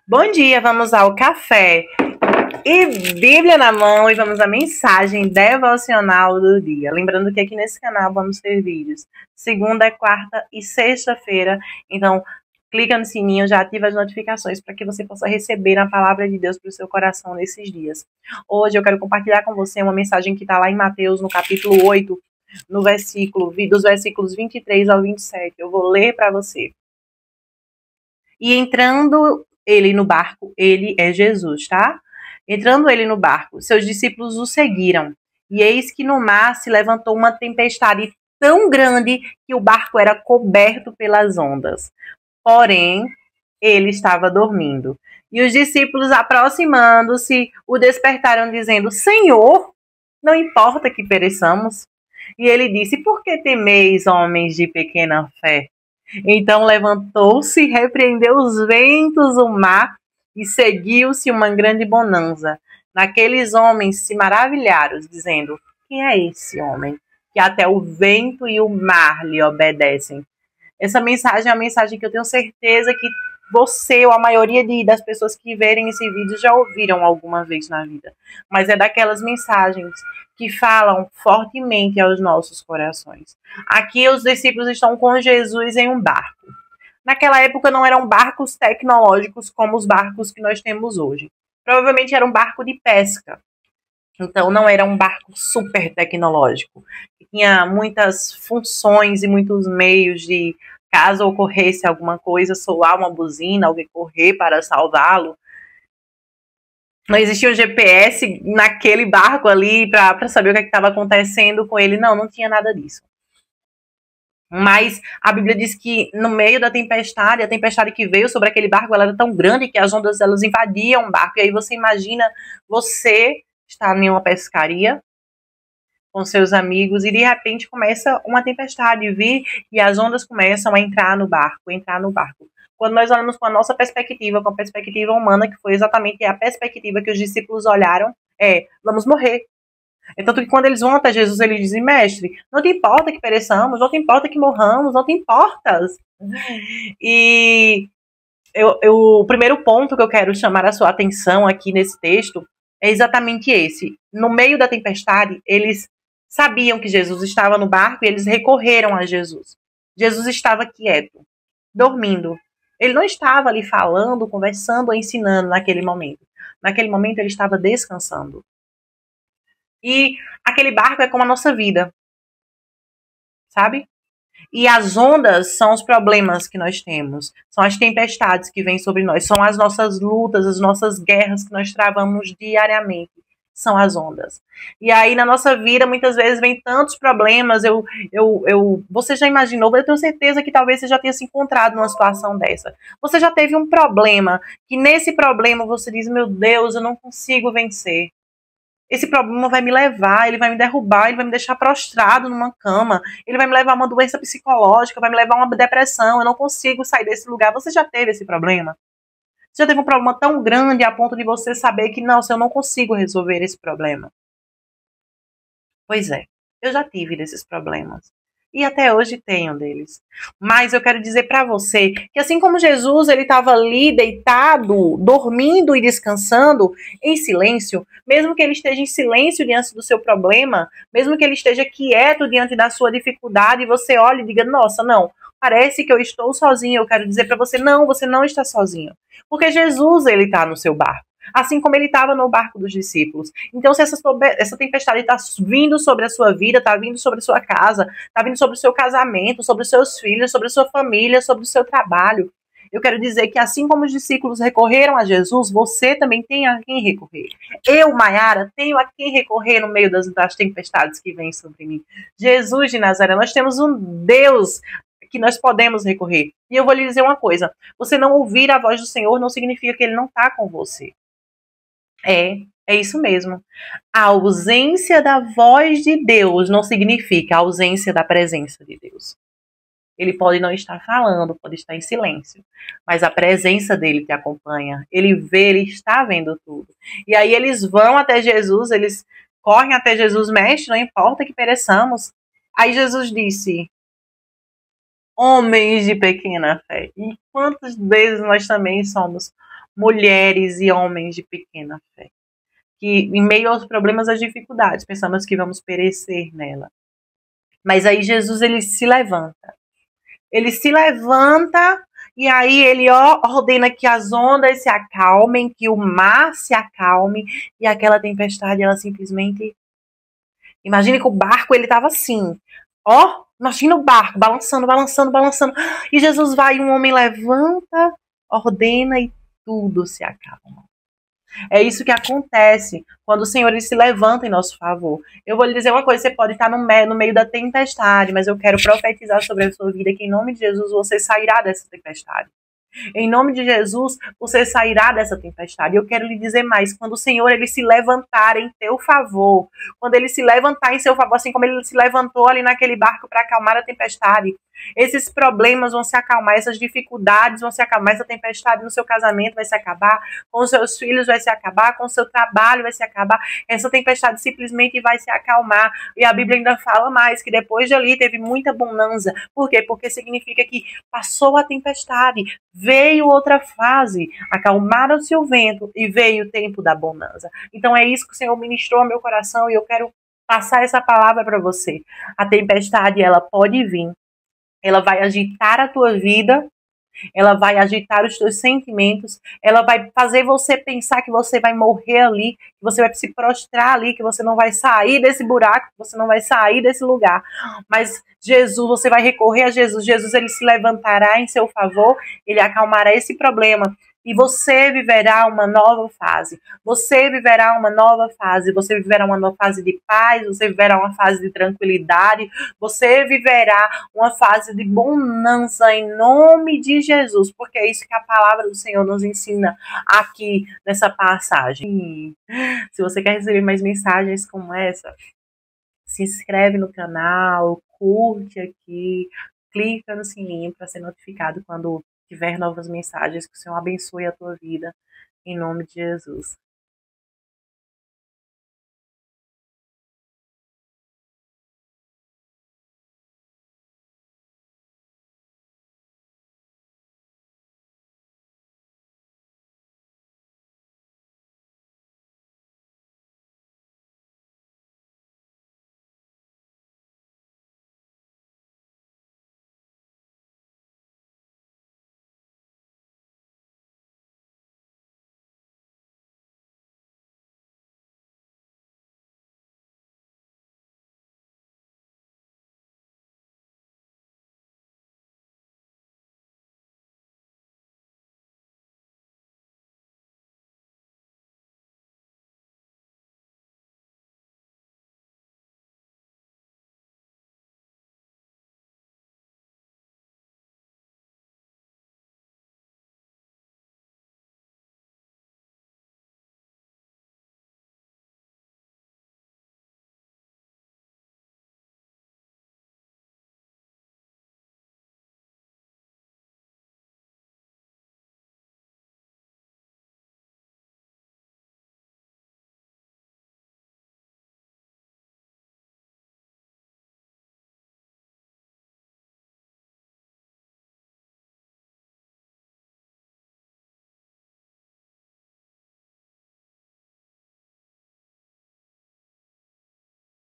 Bom dia, vamos ao café e Bíblia na mão e vamos à mensagem devocional do dia. Lembrando que aqui nesse canal vamos ter vídeos segunda, quarta e sexta-feira. Então, clica no sininho, já ativa as notificações para que você possa receber a palavra de Deus para o seu coração nesses dias. Hoje eu quero compartilhar com você uma mensagem que está lá em Mateus, no capítulo 8, no dos versículos 23 ao 27. Eu vou ler para você. E entrando ele no barco, ele é Jesus, tá? Entrando ele no barco, seus discípulos o seguiram. E eis que no mar se levantou uma tempestade tão grande que o barco era coberto pelas ondas. Porém, ele estava dormindo. E os discípulos, aproximando-se, o despertaram, dizendo: Senhor, não importa que pereçamos. E ele disse: Por que temeis, homens de pequena fé? Então levantou-se, repreendeu os ventos, o mar, e seguiu-se uma grande bonança. Naqueles homens se maravilharam, dizendo: Quem é esse homem? Que até o vento e o mar lhe obedecem. Essa mensagem é uma mensagem que eu tenho certeza que você ou a maioria das pessoas que verem esse vídeo já ouviram alguma vez na vida. Mas é daquelas mensagens que falam fortemente aos nossos corações. Aqui os discípulos estão com Jesus em um barco. Naquela época não eram barcos tecnológicos como os barcos que nós temos hoje. Provavelmente era um barco de pesca. Então não era um barco super tecnológico. Tinha muitas funções e muitos meios de, caso ocorresse alguma coisa, soar uma buzina, alguém correr para salvá-lo. Não existia um GPS naquele barco ali para saber o que estava acontecendo com ele. Não tinha nada disso. Mas a Bíblia diz que no meio da tempestade, a tempestade que veio sobre aquele barco, ela era tão grande que as ondas elas invadiam o barco. E aí você imagina você estar em uma pescaria com seus amigos e de repente começa uma tempestade vir e as ondas começam a entrar no barco. Quando nós olhamos com a nossa perspectiva, com a perspectiva humana, que foi exatamente a perspectiva que os discípulos olharam, vamos morrer. É tanto que quando eles vão até Jesus, eles dizem: Mestre, não te importa que pereçamos, não te importa que morramos, não te importas. E o primeiro ponto que eu quero chamar a sua atenção aqui nesse texto é exatamente esse. No meio da tempestade, eles sabiam que Jesus estava no barco e eles recorreram a Jesus. Jesus estava quieto, dormindo. Ele não estava ali falando, conversando ou ensinando naquele momento. Naquele momento ele estava descansando. E aquele barco é como a nossa vida, sabe? E as ondas são os problemas que nós temos, são as tempestades que vêm sobre nós, são as nossas lutas, as nossas guerras que nós travamos diariamente, são as ondas. E aí na nossa vida muitas vezes vem tantos problemas, você já imaginou, eu tenho certeza que talvez você já tenha se encontrado numa situação dessa. Você já teve um problema, que nesse problema você diz: meu Deus, eu não consigo vencer. Esse problema vai me levar, ele vai me derrubar, ele vai me deixar prostrado numa cama, ele vai me levar a uma doença psicológica, vai me levar a uma depressão, eu não consigo sair desse lugar. Você já teve esse problema? Você já teve um problema tão grande a ponto de você saber que, não, eu não consigo resolver esse problema? Pois é, eu já tive desses problemas. E até hoje tenho deles. Mas eu quero dizer para você que assim como Jesus, ele estava ali deitado, dormindo e descansando em silêncio, mesmo que ele esteja em silêncio diante do seu problema, mesmo que ele esteja quieto diante da sua dificuldade, você olhe e diga: nossa, não, parece que eu estou sozinho. Eu quero dizer para você: não, você não está sozinho. Porque Jesus, ele está no seu barco. Assim como ele estava no barco dos discípulos. Então, se essa tempestade está vindo sobre a sua vida, está vindo sobre a sua casa, está vindo sobre o seu casamento, sobre os seus filhos, sobre a sua família, sobre o seu trabalho, eu quero dizer que assim como os discípulos recorreram a Jesus, você também tem a quem recorrer. Eu, Maiara, tenho a quem recorrer no meio das tempestades que vêm sobre mim. Jesus de Nazaré, nós temos um Deus que nós podemos recorrer. E eu vou lhe dizer uma coisa: você não ouvir a voz do Senhor não significa que ele não está com você. É isso mesmo. A ausência da voz de Deus não significa a ausência da presença de Deus. Ele pode não estar falando, pode estar em silêncio, mas a presença dele te acompanha. Ele vê, ele está vendo tudo. E aí eles vão até Jesus, eles correm até Jesus: Mestre, não importa que pereçamos. Aí Jesus disse: homens de pequena fé. E quantas vezes nós também somos mulheres e homens de pequena fé, que em meio aos problemas, às dificuldades, pensamos que vamos perecer nela. Mas aí Jesus, ele se levanta. Ele se levanta e aí ele ordena que as ondas se acalmem, que o mar se acalme e aquela tempestade, ela simplesmente... Imagine que o barco, ele estava assim, imagina o barco balançando, balançando, balançando. E Jesus vai, um homem levanta, ordena e tudo se acalma. É isso que acontece quando o Senhor ele se levanta em nosso favor. Eu vou lhe dizer uma coisa, você pode estar no meio da tempestade, mas eu quero profetizar sobre a sua vida que em nome de Jesus você sairá dessa tempestade. Em nome de Jesus, você sairá dessa tempestade. Eu quero lhe dizer mais, quando o Senhor ele se levantar em teu favor, quando ele se levantar em seu favor, assim como ele se levantou ali naquele barco para acalmar a tempestade, esses problemas vão se acalmar, essas dificuldades vão se acalmar, essa tempestade no seu casamento vai se acabar, com os seus filhos vai se acabar, com o seu trabalho vai se acabar, essa tempestade simplesmente vai se acalmar. E a Bíblia ainda fala mais, que depois de ali teve muita bonança. Por quê? Porque significa que passou a tempestade, veio outra fase, acalmaram-se o vento e veio o tempo da bonança. Então é isso que o Senhor ministrou ao meu coração e eu quero passar essa palavra para você. A tempestade, ela pode vir, ela vai agitar a tua vida, ela vai agitar os teus sentimentos, ela vai fazer você pensar que você vai morrer ali, que você vai se prostrar ali, que você não vai sair desse buraco, que você não vai sair desse lugar. Mas Jesus, você vai recorrer a Jesus. Jesus, ele se levantará em seu favor, ele acalmará esse problema. E você viverá uma nova fase. Você viverá uma nova fase. Você viverá uma nova fase de paz. Você viverá uma fase de tranquilidade. Você viverá uma fase de bonança em nome de Jesus. Porque é isso que a palavra do Senhor nos ensina aqui nessa passagem. Se você quer receber mais mensagens como essa, se inscreve no canal, curte aqui, clica no sininho para ser notificado quando tiver novas mensagens. Que o Senhor abençoe a tua vida, em nome de Jesus.